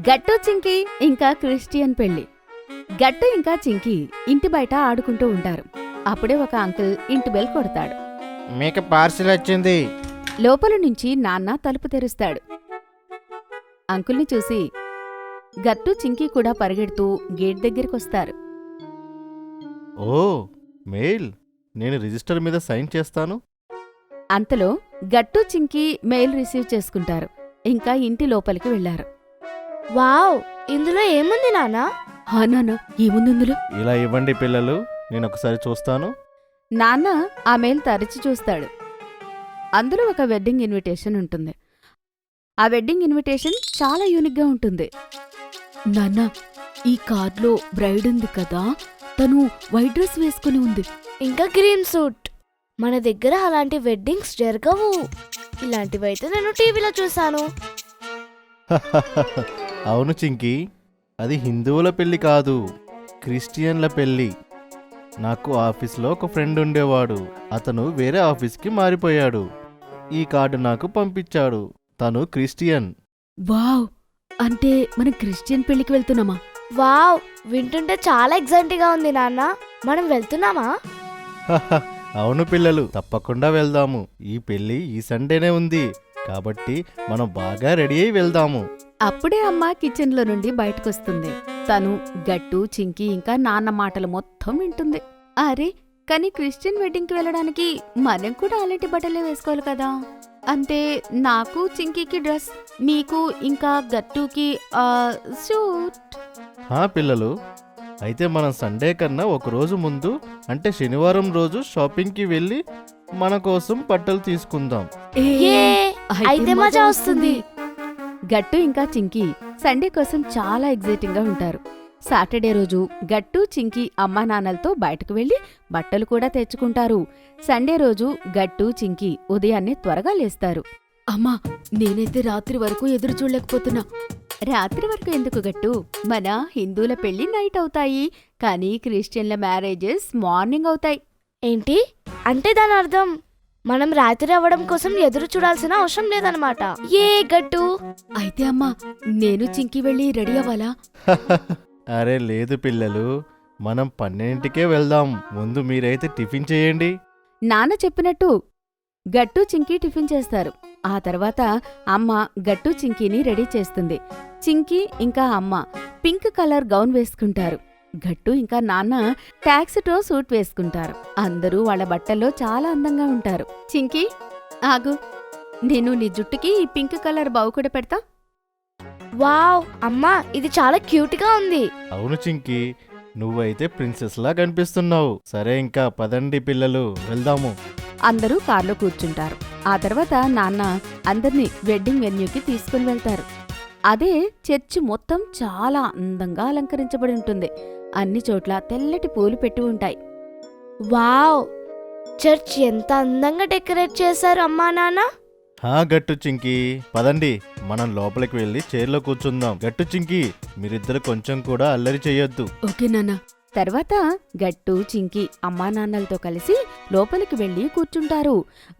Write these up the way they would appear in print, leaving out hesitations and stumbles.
గట్టు చింకి ఇంకా క్రిస్టియన్ పెళ్లి. గట్టు ఇంకా చింకి ఇంటి బయట ఆడుకుంటూ ఉంటారు. అప్పుడే ఒక అంకుల్ ఇంటి బెల్ కొడతాడు. మీకు పార్సిల్ వచ్చింది. లోపల నుంచి నాన్న తలుపు తెరుస్తాడు. అంకుల్ని చూసి గట్టు చింకి కూడా పరిగెడుతూ గేట్ దగ్గరికొస్తారు. ఓ మెయిల్, నేను రిజిస్టర్ మీద సైన్ చేస్తాను. అంతలో గట్టు చింకి మెయిల్ రిసీవ్ చేసుకుంటారు. ఇంకా ఇంటి లోపలికి వెళ్లారు. వావ్, ఇందులో ఏముంది నాన్నా? హా నాన్న, ఏముందుందులో? ఇలా ఇవ్వండి పిల్లలు, నేను ఒకసారి చూస్తాను. నాన్న ఆ మెయిల్ తరచి చూస్తాడు. అందులో ఒక వెడ్డింగ్ ఇన్విటేషన్ ఉంటుంది. ఆ వెడ్డింగ్ ఇన్విటేషన్ చాలా యూనిక్గా ఉంటుంది. నాన్న, ఈ కార్డ్లో బ్రైడ్ ఉంది కదా, తను వైట్ డ్రెస్ వేసుకుని ఉంది. ఇంకా గ్రీన్ సూట్. మన దగ్గర అలాంటి వెడ్డింగ్స్ జరగవు. ఇలాంటివైతే నేను టీవీలో చూశాను. అవును చింకి, అది హిందువుల పెళ్లి కాదు, క్రిస్టియన్ల పెళ్లి. నాకు ఆఫీస్లో ఒక ఫ్రెండ్ ఉండేవాడు. అతను వేరే ఆఫీస్కి మారిపోయాడు. ఈ కార్డు నాకు పంపించాడు. తను క్రిస్టియన్. వావ్, అంటే మనం క్రిస్టియన్ పెళ్లికి వెళ్తున్నామా? వావ్, వింటుంటే చాలా ఎగ్జైటింగ్గా ఉంది నాన్న. మనం వెళ్తున్నామా? అవును పిల్లలు, తప్పకుండా వెళ్దాము. ఈ పెళ్లి ఈ సండేనే ఉంది కాబట్టి మనం బాగా రెడీ అయి వెళ్దాము. అప్పుడే అమ్మ కిచెన్లో నుండి బయటకొస్తుంది. తను గట్టు చింకి ఇంకా నాన్న మాటలు మొత్తం వింటుంది. అరే, కానీ క్రిస్టియన్ వెడ్డింగ్కి వెళ్ళడానికి మనం కూడా అలాంటి బట్టలే వేసుకోవాలి కదా. అంటే నాకు చింకీకి డ్రెస్, మీకు ఇంకా గట్టుకి సూట్. హా పిల్లలు, అయితే మనం సండే కన్నా ఒకరోజు ముందు అంటే శనివారం రోజు షాపింగ్కి వెళ్ళి మన కోసం బట్టలు తీసుకుందాం. ఏ, అయితే మజా వస్తుంది. గట్టు ఇంకా చింకి సండే కోసం చాలా ఎగ్జైటింగ్గా ఉంటారు. సాటర్డే రోజు గట్టు చింకి అమ్మా నాన్నలతో బయటకు వెళ్లి బట్టలు కూడా తెచ్చుకుంటారు. సండే రోజు గట్టు చింకి ఉదయాన్నే త్వరగా లేస్తారు. అమ్మా, నేనైతే రాత్రి వరకు ఎదురు చూడలేకపోతున్నా. రాత్రి వరకు ఎందుకు గట్టు? మన హిందువుల పెళ్లి నైట్ అవుతాయి, కానీ క్రిస్టియన్ల మ్యారేజెస్ మార్నింగ్ అవుతాయి. ఏంటి అంటే దాని అర్థం మనం రాత్రి అవ్వడం కోసం ఎదురు చూడాల్సిన అవసరం లేదనమాట. ఏ గట్టు? అయితే అమ్మా, నేను చింకి వెళ్ళి రెడీ అవ్వాలా? అరే లేదు పిల్లలు, మనం 12కే వెళ్దాం. ముందు మీరైతే టిఫిన్ చేయండి. నాన్న చెప్పినట్టు గట్టు చింకి టిఫిన్ చేస్తారు. ఆ తర్వాత అమ్మ గట్టు చింకీని రెడీ చేస్తుంది. చింకీ ఇంకా అమ్మ పింక్ కలర్ గౌన్ వేసుకుంటారు. గట్టు ఇంకా నాన్న టాక్సిటో సూట్ వేసుకుంటారు. అందరూ వాళ్ళ బట్టల్లో చాలా అందంగా ఉంటారు. చింకీ, ఆగు, నేను నీ జుట్టుకి ఈ పింక్ కలర్ బౌ కూడా పెడతా. వావ్ అమ్మా, ఇది చాలా క్యూట్ గా ఉంది. అవును చింకి, నువ్వైతే ప్రిన్సెస్ లా కనిపిస్తున్నావు. సరే, ఇంకా పదండి పిల్లలు, వెళ్దాము. అందరూ కార్లో కూర్చుంటారు. ఆ తర్వాత నాన్న అందర్నీ వెడ్డింగ్ వెన్యూకి తీసుకుని వెళ్తారు. అదే చర్చి మొత్తం చాలా అందంగా అలంకరించబడి ఉంటుంది. అన్ని చోట్ల తెల్లటి పూలు పెట్టి ఉంటాయి. వావ్, చర్చ్ ఎంత అందంగా డెకరేట్ చేశారు అమ్మా నాన్న. హా గట్టు చింకి, పదండి, మనం లోపలికి వెళ్ళి చైర్లో కూర్చుందాం. గట్టు చింకి, మీరిద్దరు కొంచెం కూడా అల్లరి చెయ్యొద్దు. ఓకే నాన్న. తర్వాత గట్టు చింకి అమ్మా నాన్నలతో కలిసి లోపలికి వెళ్లి కూర్చుంటారు.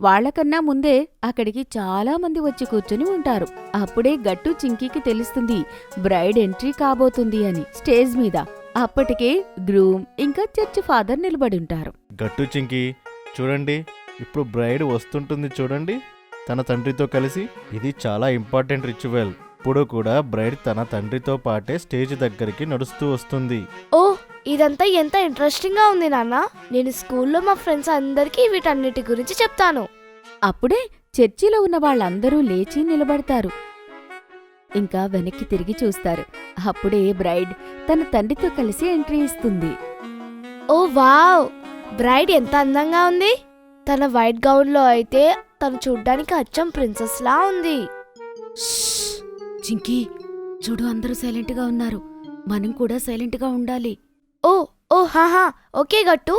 వాళ్లకన్నా ముందే అక్కడికి చాలా మంది వచ్చి కూర్చుని ఉంటారు. అప్పుడే గట్టు చింకీకి తెలుస్తుంది బ్రైడ్ ఎంట్రీ కాబోతుంది అని స్టేజ్ మీద. అప్పటికే గ్రూమ్ ఇంకా చర్చ్ ఫాదర్ నిలబడుంటారు. గట్టు చింకి, చూడండి, ఇప్పుడు బ్రైడ్ వస్తుంటుంది చూడండి, తన తండ్రితో కలిసి. ఇది చాలా ఇంపార్టెంట్ రిచువల్. ఇప్పుడు కూడా బ్రైడ్ తన తండ్రితో పాటే స్టేజ్ దగ్గరికి నడుస్తూ వస్తుంది. ఓ, ఇదంతా ఎంత ఇంట్రెస్టింగ్ గా ఉంది నాన్న. నేను స్కూల్లో మా ఫ్రెండ్స్ అందరికీ వీటన్నిటి గురించి చెప్తాను. అప్పుడే చర్చిలో ఉన్న వాళ్ళందరూ లేచి నిలబడతారు. ఇంకా వెనక్కి తిరిగి చూస్తారు. అప్పుడే బ్రైడ్ తన తండ్రితో కలిసి ఎంట్రీ ఇస్తుంది. ఓ వావ్, బ్రైడ్ ఎంత అందంగా ఉంది. తన వైట్ గౌన్ లో అయితే తను చూడ్డానికి అచ్చం ప్రిన్సెస్ లా ఉంది. చింకీ, చూడు, అందరూ సైలెంట్గా ఉన్నారు. మనం కూడా సైలెంట్గా ఉండాలి. ఓ ఓ హాహా, ఓకే గట్టు.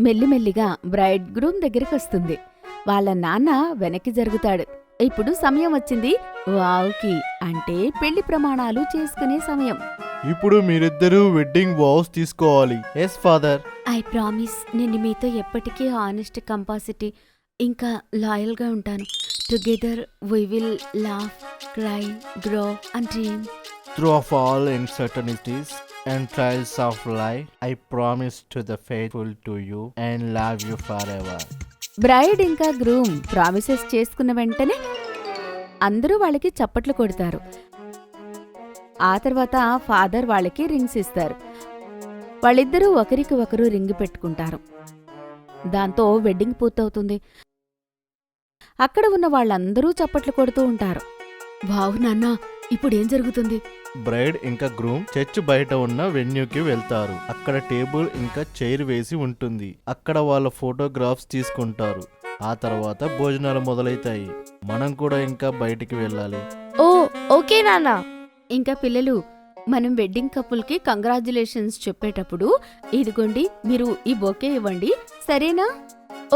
మెల్లిమెల్లిగా బ్రైడ్ గ్రూమ్ దగ్గరికి వస్తుంది. వాళ్ళ నాన్న వెనక్కి జరుగుతాడు. ఇప్పుడు సమయం వచ్చింది వావ్కి, అంటే పెళ్లి ప్రమాణాలు చేసుకునే సమయం. ఇప్పుడు మీరిద్దరూ వెడ్డింగ్ వావ్స్ తీసుకోవాలి. Yes father. ఐ ప్రామిస్, నేను మీతో ఎప్పటికీ హానెస్ట్, కంపాసిటీ ఇంకా లాయల్గా ఉంటాను. Together we will laugh, cry, grow and dream. Through of all uncertainties and trials of life, I promise to the faithful to you and love you forever. Braid ఇంకా groom promises చేసుకున్న వెంటనే అందరూ వాళ్ళకి చప్పట్లు కొడతారు. ఆ తర్వాత ఫాదర్ వాళ్ళకి రింగ్స్ ఇస్తారు. వాళ్ళిద్దరూ ఒకరికి ఒకరు రింగ్ పెట్టుకుంటారు. దాంతో వెడ్డింగ్ పూర్తవుతుంది. అక్కడ ఉన్న వాళ్ళందరూ చప్పట్లు కొడుతూ ఉంటారు. వావ్ నాన్న, ఇప్పుడేం జరుగుతుంది? బ్రైడ్ ఇంకా గ్రూమ్ చర్చ్ బయట ఉన్న వెన్యూకి వెళ్తారు. అక్కడ టేబుల్ ఇంకా చైర్ వేసి ఉంటుంది. అక్కడ వాళ్ళ ఫోటోగ్రాఫ్స్ తీసుకుంటారు. ఆ తర్వాత భోజనాలు మొదలైతాయి. మనం కూడా ఇంకా బయటికి వెళ్ళాలి. ఓ ఓకే నాన్న. ఇంకా పిల్లలు, మనం వెడ్డింగ్ కపుల్కి కంగ్రాచ్యులేషన్స్ చెప్పేటప్పుడు ఇదిగోండి మీరు ఈ బొకే ఇవ్వండి, సరేనా?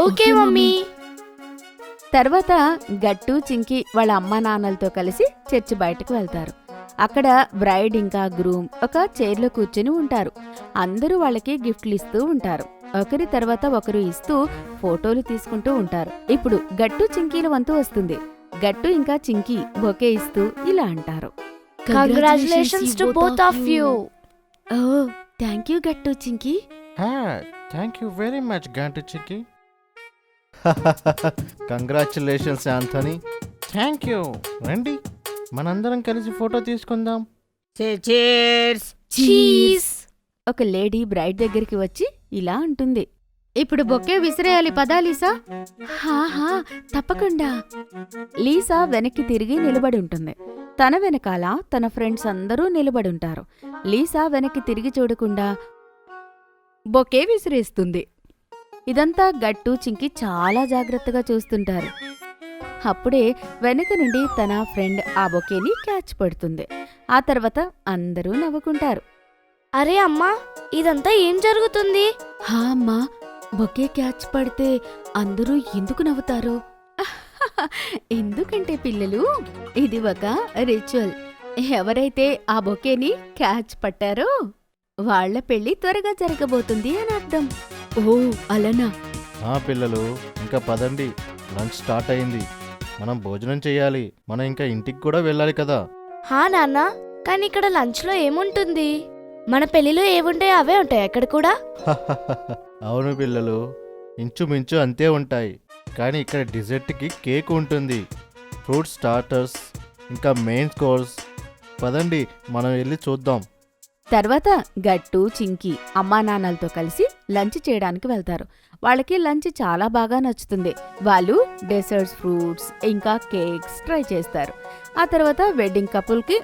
Okay mummy. తర్వాత గట్టు చింకి వాళ్ళ అమ్మా నాన్నలతో కలిసి చర్చి బయటకు వెళ్తారు. అక్కడ బ్రైడ్ ఇంకా గ్రూమ్ ఒక చైర్లో కూర్చుని ఉంటారు. అందరూ వాళ్ళకి గిఫ్ట్లు ఇస్తూ ఉంటారు. ఒకరి తర్వాత ఒకరు ఇస్తూ ఫోటోలు తీసుకుంటూ ఉంటారు. ఇప్పుడు గట్టు చింకీల వంతు వస్తుంది. గట్టు ఇంకా చింకీ బొకే ఇస్తూ ఇలా అంటారు, congratulations to both of you. Oh thank you Gattu Chinki. Thank you very much Gantu Chikki. Congratulations Anthony. Thank you. రండి మనందరం కలిసి ఫోటో తీసుకుందాం. చీజ్. ఒక లేడీ బ్రైడ్ దగ్గరికి వచ్చి ఇలా అంటుంది, ఇప్పుడు బొకే విసిరేయాలి పదా లీసా? హాహా తప్పకుండా. లీసా వెనక్కి తిరిగి నిలబడి ఉంటుంది. తన వెనకాల తన ఫ్రెండ్స్ అందరూ నిలబడుంటారు. లీసా వెనక్కి తిరిగి చూడకుండా బొకే విసిరేస్తుంది. ఇదంతా గట్టు చింకి చాలా జాగ్రత్తగా చూస్తుంటారు. అప్పుడే వెనక నుండి తన ఫ్రెండ్ ఆ బొకేని క్యాచ్ పడుతుంది. ఆ తర్వాత అందరూ నవ్వుకుంటారు. అరే అమ్మా, ఇదంతా ఏం జరుగుతుంది? హా అమ్మా, బొకే క్యాచ్ పడితే అందరూ ఎందుకు నవ్వుతారు? ఎందుకంటే పిల్లలు, ఇది ఒక రిచువల్. ఎవరైతే ఆ బొకేని క్యాచ్ పట్టారో వాళ్ళ పెళ్లి త్వరగా జరగబోతుంది అని అర్థం. ఓ అలానా? పిల్లలు ఇంకా పదండి, లంచ్ స్టార్ట్ అయింది. మనం భోజనం చెయ్యాలి. మనం ఇంకా ఇంటికి కూడా వెళ్ళాలి కదా. హా నాన్న, కానీ ఇక్కడ లంచ్ లో ఏముంటుంది? మన పెళ్లిలో ఏముంటాయో అవే ఉంటాయి అక్కడ కూడా. అవును పిల్లలు, ఇంచుమించు అంతే ఉంటాయి. కానీ ఇక్కడ డిజర్ట్కి కేక్ ఉంటుంది, ఫ్రూట్ స్టార్టర్స్, ఇంకా మెయిన్ కోర్స్. పదండి మనం వెళ్ళి చూద్దాం. తర్వాత గట్టు చింకి అమ్మా నాన్నలతో కలిసి లంచ్ చేయడానికి వెళ్తారు. వాళ్ళకి లంచ్ చాలా బాగా నచ్చుతుంది. వాళ్ళు డెసర్ట్స్, ఫ్రూట్స్ ఇంకా కేక్స్ ట్రై చేస్తారు. ఆ తర్వాత వెడ్డింగ్ కపుల్కి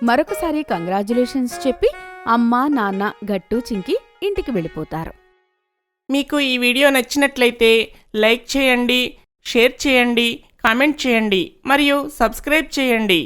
మరొకసారి కంగ్రాచ్యులేషన్స్ చెప్పి అమ్మా నాన్న గట్టు చింకి ఇంటికి వెళ్ళిపోతారు. మీకు ఈ వీడియో నచ్చినట్లయితే లైక్ చేయండి, షేర్ చేయండి, కామెంట్ చేయండి మరియు సబ్స్క్రైబ్ చేయండి.